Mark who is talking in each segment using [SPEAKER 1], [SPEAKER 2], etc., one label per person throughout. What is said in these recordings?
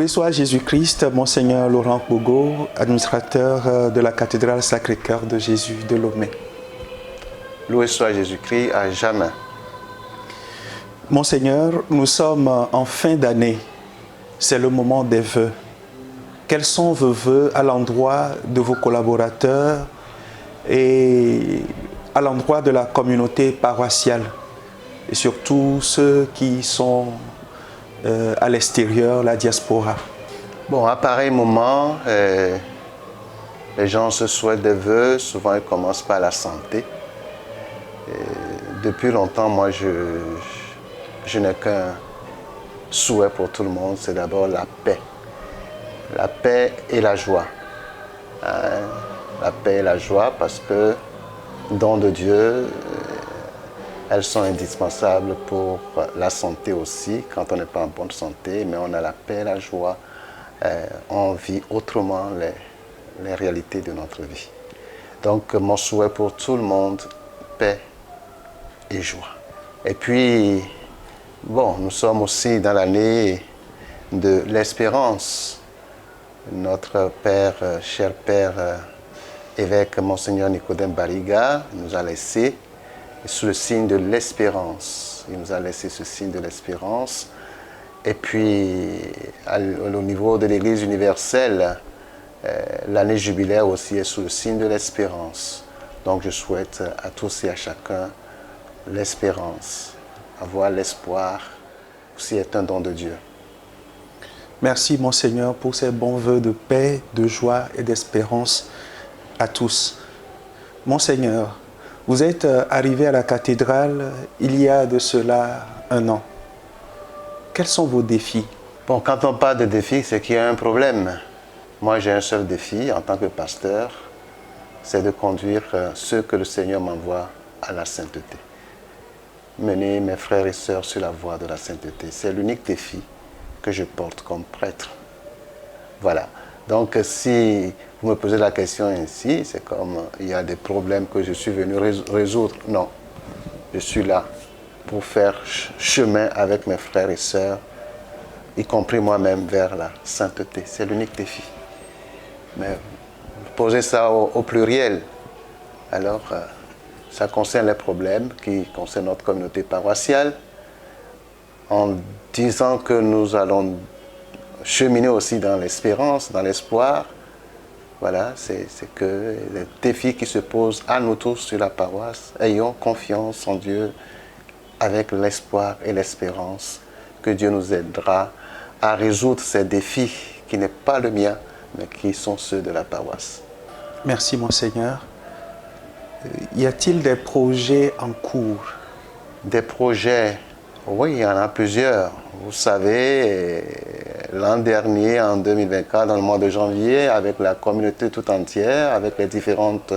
[SPEAKER 1] Loué soit Jésus-Christ, Monseigneur Laurent Bogo, administrateur de la cathédrale Sacré-Cœur de Jésus de Lomé.
[SPEAKER 2] Loué soit Jésus-Christ à jamais.
[SPEAKER 1] Monseigneur, nous sommes en fin d'année. C'est le moment des vœux. Quels sont vos vœux à l'endroit de vos collaborateurs et à l'endroit de la communauté paroissiale et surtout ceux qui sont à l'extérieur, la diaspora?
[SPEAKER 2] Bon, à pareil moment, les gens se souhaitent des vœux, souvent ils commencent par la santé. Depuis longtemps, moi, je n'ai qu'un souhait pour tout le monde, c'est d'abord la paix. La paix et la joie. La paix et la joie parce que, don de Dieu, elles sont indispensables pour la santé aussi, quand on n'est pas en bonne santé, mais on a la paix et la joie, on vit autrement les réalités de notre vie. Donc mon souhait pour tout le monde, paix et joie. Et puis, bon, nous sommes aussi dans l'année de l'espérance. Notre père, cher père, évêque Monseigneur Nicodème Barriga, nous a laissé sous le signe de l'espérance. Il nous a laissé ce signe de l'espérance. Et puis, au niveau de l'Église universelle, l'année jubilaire aussi est sous le signe de l'espérance. Donc, je souhaite à tous et à chacun l'espérance. Avoir l'espoir aussi est un don de Dieu.
[SPEAKER 1] Merci, Monseigneur, pour ces bons vœux de paix, de joie et d'espérance à tous. Monseigneur, vous êtes arrivé à la cathédrale il y a de cela 1 an. Quels sont vos défis?
[SPEAKER 2] Bon, quand on parle de défis, c'est qu'il y a un problème. Moi, j'ai un seul défi en tant que pasteur, c'est de conduire ceux que le Seigneur m'envoie à la sainteté. Mener mes frères et sœurs sur la voie de la sainteté. C'est l'unique défi que je porte comme prêtre. Voilà. Donc, si vous me posez la question ainsi, c'est comme il y a des problèmes que je suis venu résoudre. Non, je suis là pour faire chemin avec mes frères et sœurs, y compris moi-même, vers la sainteté. C'est l'unique défi. Mais posez ça au pluriel. Alors, ça concerne les problèmes qui concernent notre communauté paroissiale, en disant que nous allons cheminer aussi dans l'espérance, dans l'espoir. Voilà, c'est que les défis qui se posent à nous tous sur la paroisse, ayons confiance en Dieu avec l'espoir et l'espérance que Dieu nous aidera à résoudre ces défis qui n'est pas le mien, mais qui sont ceux de la paroisse.
[SPEAKER 1] Merci, Monseigneur. Y a-t-il des projets en cours?
[SPEAKER 2] Des projets, oui, il y en a plusieurs. Vous savez, l'an dernier, en 2024, dans le mois de janvier, avec la communauté tout entière, avec les différentes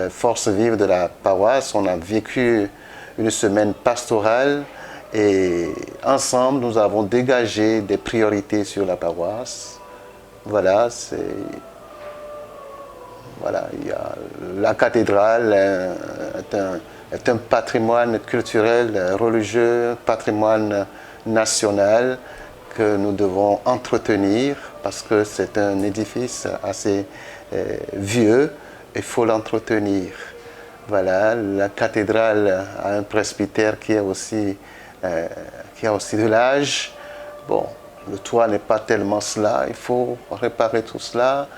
[SPEAKER 2] forces vives de la paroisse, on a vécu une semaine pastorale et ensemble, nous avons dégagé des priorités sur la paroisse. Voilà, il y a la cathédrale est un patrimoine culturel, religieux, patrimoine national que nous devons entretenir parce que c'est un édifice assez vieux, il faut l'entretenir. Voilà, la cathédrale a un presbytère qui a aussi de l'âge. Bon, le toit n'est pas tellement cela, il faut réparer tout cela.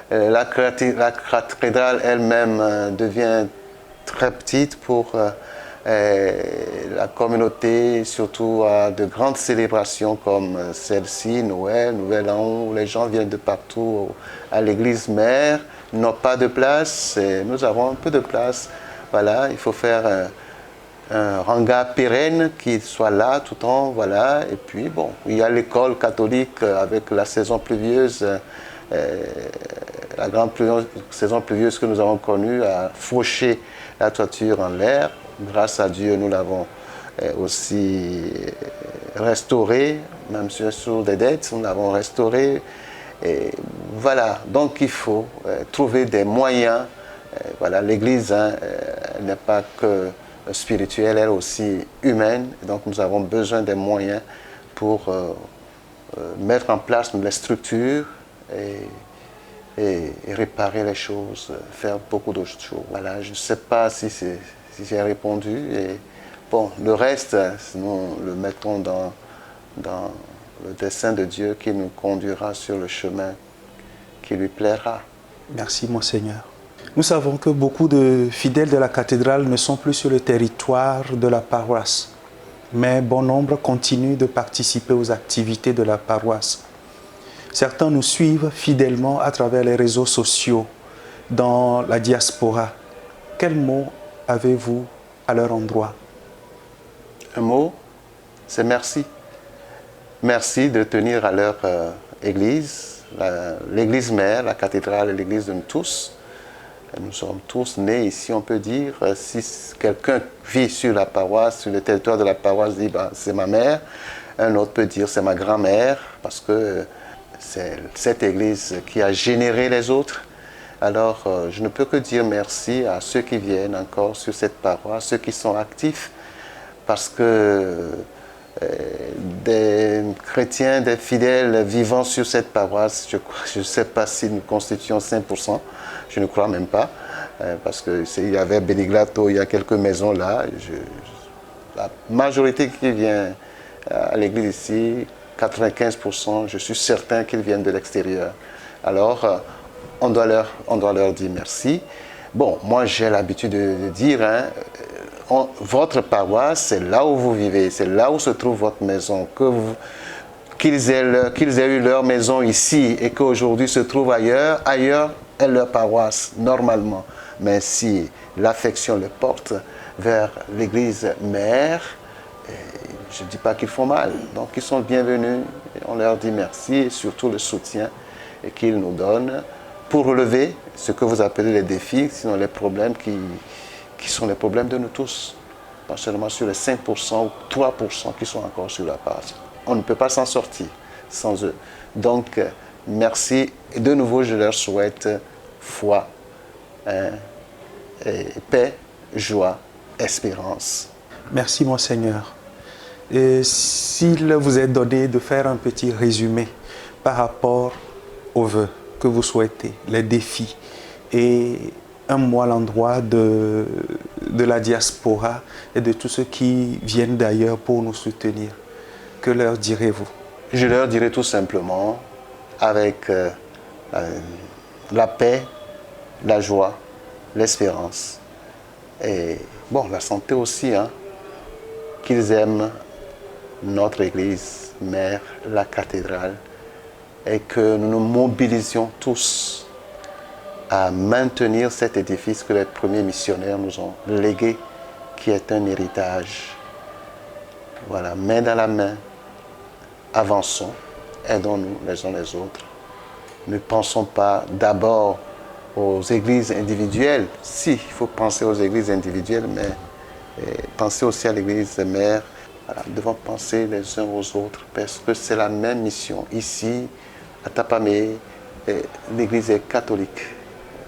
[SPEAKER 2] La cathédrale elle-même devient très petite pour la communauté, surtout à de grandes célébrations comme celle-ci, Noël, Nouvel An, où les gens viennent de partout à l'église mère, n'ont pas de place, et nous avons un peu de place. Voilà, il faut faire un hangar pérenne qui soit là tout le temps, voilà. Et puis bon, il y a l'école catholique avec la saison pluvieuse, la grande saison pluvieuse que nous avons connue a fauché la toiture en l'air. Grâce à Dieu, nous l'avons aussi restaurée, même sur des dettes, nous l'avons restaurée. Et voilà, donc il faut trouver des moyens. Voilà, l'Église n'est pas que spirituelle, elle est aussi humaine. Donc nous avons besoin des moyens pour mettre en place les structures et réparer les choses, faire beaucoup d'autres choses. Voilà, je ne sais pas si j'ai répondu. Et bon, le reste, nous le mettons dans le dessein de Dieu qui nous conduira sur le chemin qui lui plaira.
[SPEAKER 1] Merci, Monseigneur. Nous savons que beaucoup de fidèles de la cathédrale ne sont plus sur le territoire de la paroisse, mais bon nombre continuent de participer aux activités de la paroisse. Certains nous suivent fidèlement à travers les réseaux sociaux, dans la diaspora. Quel mot avez-vous à leur endroit?
[SPEAKER 2] Un mot, c'est merci. Merci de tenir à leur église, l'église mère, la cathédrale et l'église de nous tous. Nous sommes tous nés ici, on peut dire. Si quelqu'un vit sur la paroisse, sur le territoire de la paroisse, dit bah, c'est ma mère. Un autre peut dire c'est ma grand-mère, parce que c'est cette église qui a généré les autres. Alors, je ne peux que dire merci à ceux qui viennent encore sur cette paroisse, ceux qui sont actifs, parce que des chrétiens, des fidèles vivant sur cette paroisse, je ne sais pas si nous constituons 5%, je ne crois même pas, parce qu'il y avait Beniglato, il y a quelques maisons là. La majorité qui vient à l'église ici, 95%, je suis certain qu'ils viennent de l'extérieur. Alors, on doit leur dire merci. Bon, moi j'ai l'habitude de dire, votre paroisse, c'est là où vous vivez, c'est là où se trouve votre maison. Qu'ils aient eu leur maison ici et qu'aujourd'hui se trouvent ailleurs, ailleurs est leur paroisse, normalement. Mais si l'affection les porte vers l'église mère, je ne dis pas qu'ils font mal. Donc ils sont bienvenus, on leur dit merci et surtout le soutien qu'ils nous donnent pour relever ce que vous appelez les défis, sinon les problèmes qui sont les problèmes de nous tous. Pas seulement sur les 5% ou 3% qui sont encore sur la page. On ne peut pas s'en sortir sans eux. Donc, merci. Et de nouveau, je leur souhaite foi, et paix, joie, espérance.
[SPEAKER 1] Merci, Monseigneur. Et s'il vous est donné de faire un petit résumé par rapport aux vœux que vous souhaitez, les défis et un mot à l'endroit de la diaspora et de tous ceux qui viennent d'ailleurs pour nous soutenir, que leur direz-vous?
[SPEAKER 2] Je leur dirai tout simplement, avec la paix, la joie, l'espérance et bon, la santé aussi, qu'ils aiment notre église mère, la cathédrale, et que nous nous mobilisions tous à maintenir cet édifice que les premiers missionnaires nous ont légué, qui est un héritage. Voilà, main dans la main, avançons, aidons-nous les uns les autres. Ne pensons pas d'abord aux églises individuelles. Si, il faut penser aux églises individuelles, mais penser aussi à l'église mère. Voilà, nous devons penser les uns aux autres parce que c'est la même mission. Ici, à Tapamé, l'église est catholique.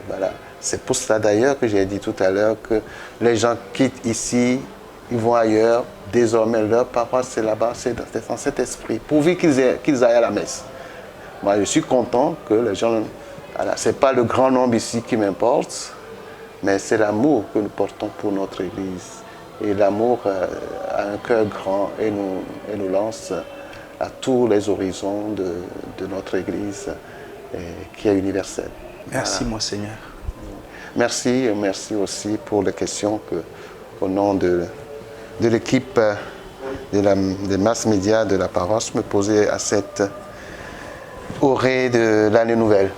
[SPEAKER 2] Voilà. C'est pour cela d'ailleurs que j'ai dit tout à l'heure que les gens quittent ici, ils vont ailleurs. Désormais, leur paroisse, c'est là-bas, c'est dans cet esprit, pourvu qu'ils aillent à la messe. Moi, je suis content que les gens... Voilà, ce n'est pas le grand nombre ici qui m'importe, mais c'est l'amour que nous portons pour notre Église. Et l'amour a un cœur grand et nous lance à tous les horizons de notre Église qui est universelle.
[SPEAKER 1] Merci, Monseigneur.
[SPEAKER 2] Merci, et merci aussi pour les questions au nom de l'équipe des masses médias de la paroisse me posait à cette orée de l'année nouvelle.